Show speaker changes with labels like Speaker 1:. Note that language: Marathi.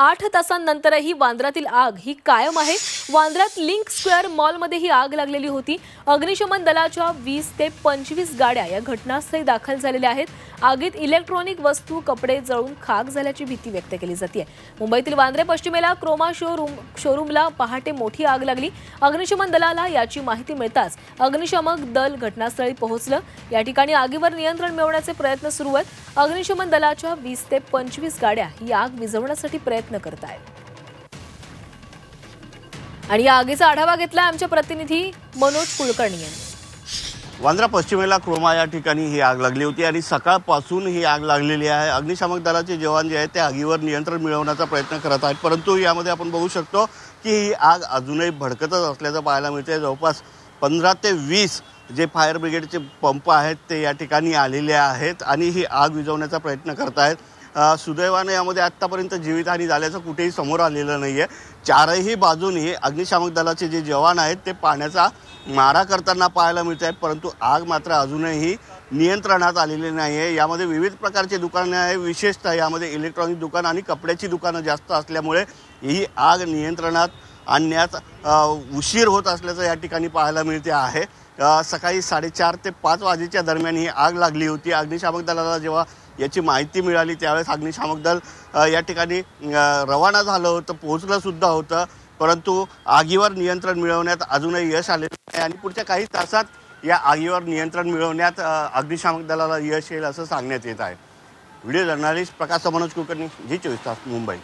Speaker 1: 8 तासांनंतरही वांद्र्यातील आग ही कायम आहे। वांद्र्यात लिंक स्क्वेअर मॉलमध्ये ही आग लागलेली होती। अग्निशमन दलाच्या 20 ते 25 गाड्या या घटनास्थळी दाखल झालेल्या आहेत। आगीत इलेक्ट्रॉनिक वस्तू, कपडे जळून खाक झाल्याची भीती व्यक्त केली जाते। मुंबईतील वांद्रे पश्चिमेला क्रोमा शोरूमला पहाटे मोठी आग लागली। अग्निशमन दलाला याची माहिती मिळताच अग्निशमक दल घटनास्थळी पोहोचलं। या ठिकाणी आगीवर नियंत्रण मिळवण्याचे प्रयत्न सुरू आहेत। अग्निशमन दलाच्या 20 ते 25 गाड्या ही आग विझवण्यासाठी प्रयत्न करत आहेत। आणि या आगीचा आढावा घेतला आमचे प्रतिनिधी मनोज कुलकर्णी यांनी।
Speaker 2: वांद्रा पश्चिमेला क्रोमा या ठिकाणी ही आग लागली होती आणि सकाळपासून ही आग लागलेली आहे। अग्निशमक दलाचे जवान जे आहेत ते आगीवर नियंत्रण मिळवण्याचा प्रयत्न करत आहेत, परंतु यामध्ये आपण बघू शकतो की ही आग अजूनही भडकतच असल्याचं पाहायला मिळते। जवळपास 15 ते 20 जे फायर ब्रिगेडचे पंप आहेत ते या ठिकाणी आलेले आहेत आणि ही आग विझवण्याचा प्रयत्न करत आहेत। सुदैवाने यामध्ये आत्तापर्यंत जीवितहानी झाल्याचं कुठेही समोर आलेलं नाही आहे। चारही बाजूनी अग्निशामक दलाचे जे जवान आहेत ते पाण्याचा मारा करताना पाहायला मिळत आहेत, परंतु आग मात्र अजूनही नियंत्रणात आलेली नाही आहे। यामध्ये विविध प्रकारचे दुकाने आहे, विशेषतः यामध्ये इलेक्ट्रॉनिक दुकान आणि कपड्याची दुकानं जास्त असल्यामुळे ही आग नियंत्रणात आणण्यात उशीर होत असल्याचं या ठिकाणी पाहायला मिळते आहे। सकाळी 4:30 ते 5 वाजेच्या दरम्यान ही आग लागली होती। अग्निशामक दलाला जेव्हा याची माहिती मिळाली त्यावेळेस अग्निशामक दल या ठिकाणी रवाना झालं होतं, पोहोचलं सुद्धा होतं, परंतु आगीवर नियंत्रण मिळवण्यात अजूनही यश आलेलं नाही आणि पुढच्या काही तासात या आगीवर नियंत्रण मिळवण्यात अग्निशामक दलाला यश येईल असं सांगण्यात येत आहे। व्हिडिओ जर्नलिस्ट प्रकाश मनोज कुलकर्णी, जी 24 तास, मुंबई।